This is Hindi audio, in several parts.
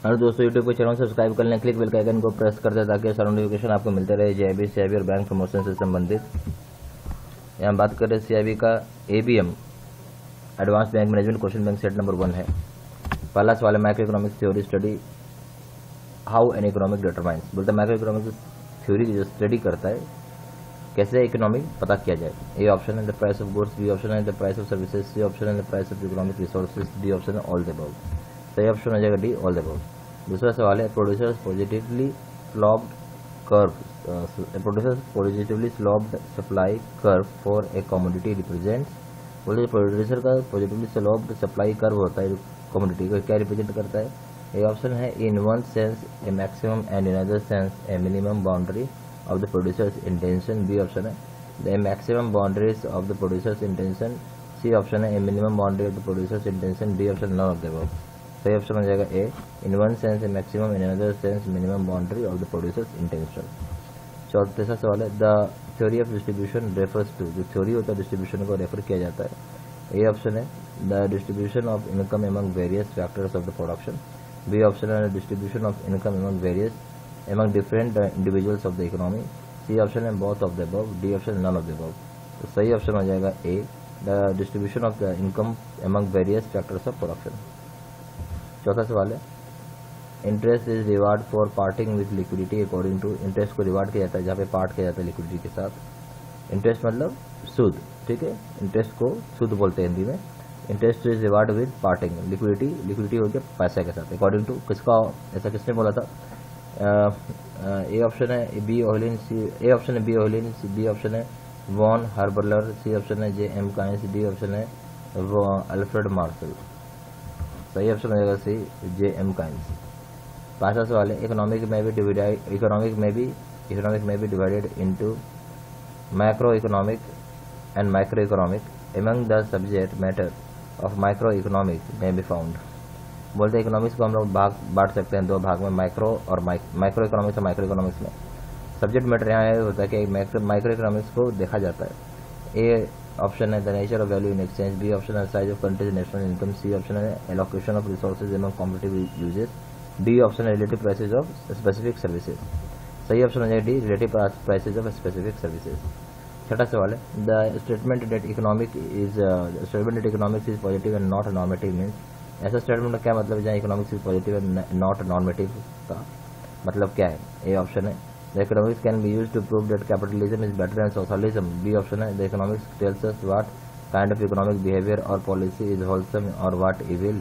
और दोस्तों यूट्यूब को चैनल सब्सक्राइब कर लें, क्लिक बेल का आइकन को प्रेस कर दें ताकि सारे नोटिफिकेशन आपको मिलते रहे JAIIB CAIIB और बैंक प्रमोशन से संबंधित। यहाँ बात करें CAIIB का ABM advance bank management question bank set number 1 है। पहला सवाल है micro economics theory study how an economic determines. बोलते हैं माइक्रो इकोनॉमिक्स थ्योरी जो स्टडी करता है कैसे इकोनॉमिक पता किया जाए। ए ऑप्शन है the price of goods, B option है the price of services, C option है the price of economic resources, D option है ऑल द अबव। सही ऑप्शन हो जाएगा डी ऑल द अबव। दूसरा सवाल है producers positively sloped curve, producers positively sloped supply curve for a commodity represents. बोलते प्रोड्यूसर का पॉजिटिवली स्लोप्ड सप्लाई कर्व होता है कमोडिटी को क्या रिप्रेजेंट करता है। ए ऑप्शन है in one sense A maximum and in other sense A minimum boundary of the producer's intention। B option है the maximum boundaries of the producer's intention। C option है a minimum boundary of the producer's intention। D option none of the above। सही ऑप्शन हो जाएगा A in one sense a maximum in another sense minimum boundary of the producer's intention। चौथा सवाल है the theory of distribution refers to, जो थ्योरी होता है डिस्ट्रीब्यूशन को रेफर किया जाता है। A ऑप्शन है the distribution of income among various factors of the production। B option है distribution of income among different individuals of the economy। C option है both of the above। D option none of the above। तो सही ऑप्शन हो जाएगा A the distribution of the income among various factors of production। चौथा सवाल है interest is reward for parting with liquidity according to. Interest को रिवार्ड किया जाता है जहाँ पे पार्ट किया जाता है लिक्विडिटी के साथ। इंटरेस्ट मतलब सूद, ठीक है, इंटरेस्ट को सूद बोलते हैं हिंदी में। Interest is reward with parting, liquidity हो गया पैसे के साथ अकॉर्डिंग टू। किसका, ऐसा किसने बोला था। ए ऑप्शन है बी ओहलिन, ए ऑप्शन है बी ओहलिन, बी ऑप्शन है वॉन हार्बरलर, सी ऑप्शन है JM काइंस, डी ऑप्शन है अल्फ्रेड मार्शल। सही ऑप्शन हो जाएगा सी JM काइंस। पांचवा सवाल है इकोनॉमिक में भी divided into macro economic and micro economic among the subject matter of micro economic में बी फाउंड। बोलते हैं इकोनॉमिक्स को हम लोग बांट सकते हैं दो भाग में, माइक्रो और माइक्रो इकोनॉमिक्स और माइक्रो इकोनॉमिक्स में। सब्जेक्ट मैटर यहाँ होता है कि माइक्रो इकोनॉमिक्स को देखा जाता है। ए ऑप्शन है the nature of value in exchange, B option है size of countries national income, C option है allocation of resources among competitive uses, D option है relative prices of specific services. सही ऑप्शन हो जाएगा D relative prices of specific services. छठा सवाल है the statement that economics is positive and not normative means. ऐसा स्टेटमेंट का क्या मतलब है जहाँ economics is positive and not normative का मतलब क्या है। ए ऑप्शन है the economics can be used to prove that capitalism is better than socialism. B option है the economics tells us what kind of economic behaviour और पॉलिसी इज होलसम और व्हाट इविल।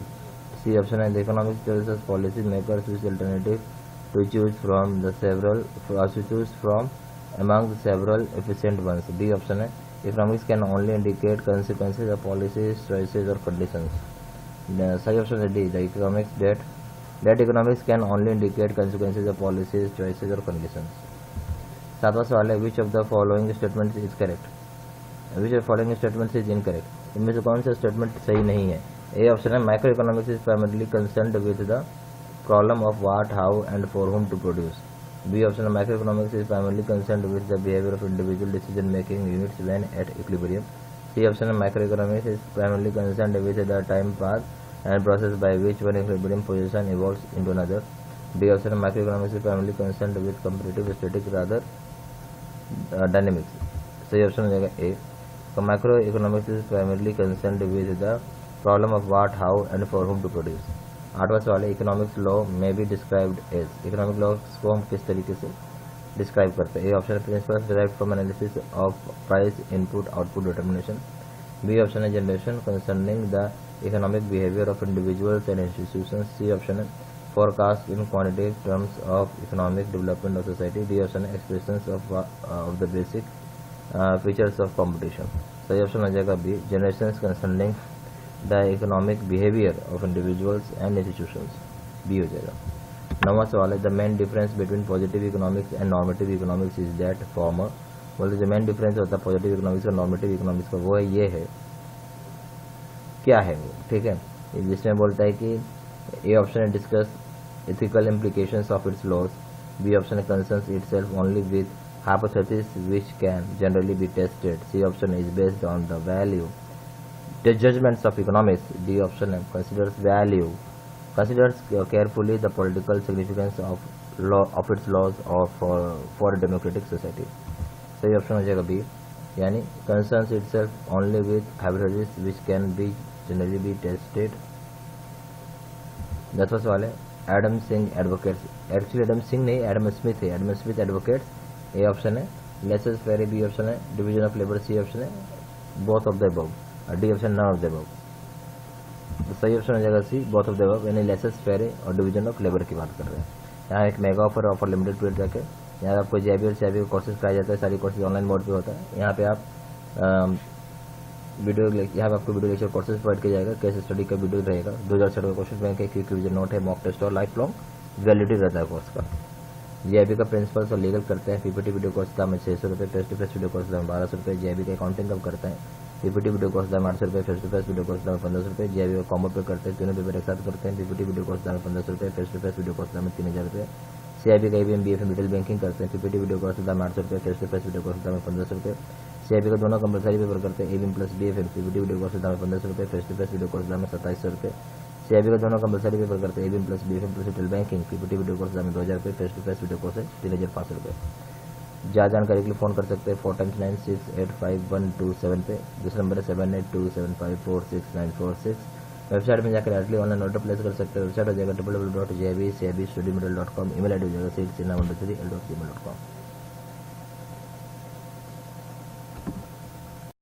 सी ऑप्शन है the economics tells us policy makers which alternative to choose from among several efficient ones। D option है economics can only indicate consequences of policies, choices और conditions। सही ऑप्शन है D the economics that economics can only indicate consequences of policies, choices और conditions। सातवां सवाल है which of the following statement is correct, which of following statement is incorrect. इनमें से कौन सा स्टेटमेंट सही नहीं है। ए ऑप्शन है micro economics is primarily concerned with the problem of what, how and for whom to produce। B option है microeconomics is primarily concerned with the behaviour of individual decision making units when at equilibrium. C option है microeconomics is primarily concerned with the time path and process by which one equilibrium position evolves into another. D option है microeconomics is primarily concerned with comparative static rather dynamics. सही ऑप्शन हो जाएगा ए तो micro economics is primarily concerned with the problem of what, how and for whom to produce। आठवां सवाल है इकोनॉमिक्स लॉ में be described as. Economic law को हम किस तरीके से डिस्क्राइब करते हैं। ए ऑप्शन है principles derived from analysis of price input output determination. B option है generation concerning the economic behaviour of individuals and institutions. C option है forecast in quantitative terms of economic development of society. D option है expressions of the basic features of competition. सही ऑप्शन हो जाएगा B generation concerning the economic behaviour of individuals and institutions, B हो जाएगा। नौवां सवाल है the main difference between positive economics and normative economics is that former. बोलते जो मेन डिफरेंस होता है पॉजिटिव इकोनॉमिक्स और नॉर्मेटिव इकोनॉमिक्स का वो है ये है, क्या है वो, ठीक है। जिसमें बोलता है कि ए ऑप्शन है discuss ethical implications of its laws. B option है concerns itself only with hypotheses which can generally be tested। C option is based on the value the judgments of economics। D option considers value considers carefully the political significance of its laws for a democratic society. सही ऑप्शन हो जाएगा बी, यानी concerns itself only with hypotheses which can be generally be tested. 10वां सवाल है Adam Singh advocates, actually Adam Singh नहीं एडम स्मिथ है, Adam Smith advocates, A option है। लेसेस फेयर बी ऑप्शन है। Division of labour C option है। Both of the above, D option none of the above. तो सही ऑप्शन हो जाएगा C, both of the above, यानी लेसेस फेयर और डिवीजन ऑफ लेबर की बात कर रहे हैं। यहाँ एक mega offer offer limited period जाके यहाँ आपको JAIIB और CAIIB का कोर्सेज कराया जाता है, सारी कोर्सेज ऑनलाइन मोड पे होता है। यहाँ पे आप यहाँ पे आपको वीडियो लेक्चर कोर्सेज प्रोवाइड किया जाएगा, केस स्टडी का वीडियो रहेगा, 2007 का क्वेश्चन बैंक है, क्विक रिवीजन नोट है, मॉक टेस्ट और लाइफ लॉन्ग वैलिडिटी रहता है कोर्स का। JAIIB का प्रिंसिपल्स और लीगल करते हैं, PPT वीडियो कोर्स दाम 600 रुपये, face to face video course दाम 1200 रुपये। JAIIB का अकाउंटिंग कब करते हैं, PPT वीडियो कोर्स दाम 800 रुपये, face to face video course दाम 1500 रुपये। JAIIB का कॉमो पे करते हैं, तीनों पेपर एक साथ करते हैं, PPT वीडियो कोर्स दाम 1500 रुपये, face to face video course दाम 3000 रुपये। CAIIB का ABM BFM रिटेल बैंकिंग करते हैं, PPT वीडियो कोर्स दाम 800 रुपये, face to face video course दाम 1500 रुपये। CAIIB का दोनों कंपलसरी पेपर करते हैं, ABM plus BFM, PPT video course दाम 1500 रुपये, face to face video course दाम 2700 रुपये। CAIIB का दोनों कंपलसरी पेपर करते हैं, ABM plus BFM plus retail banking, PPT video course दाम 2000 रुपये, face to face video course है 3500 रुपये। ज़्यादा जानकारी के लिए फ़ोन कर सकते हैं 4 times 968512 पे, दूसरा नंबर है 7827546946। वेबसाइट में जाकर डायरेक्टली ऑनलाइन ऑर्डर प्लेस कर सकते हैं। वेबसाइट हो जाएगा www.jaibstudymaterial.com, ईमेल आईडी हो जाएगा 6 3 1 3 gmail.com।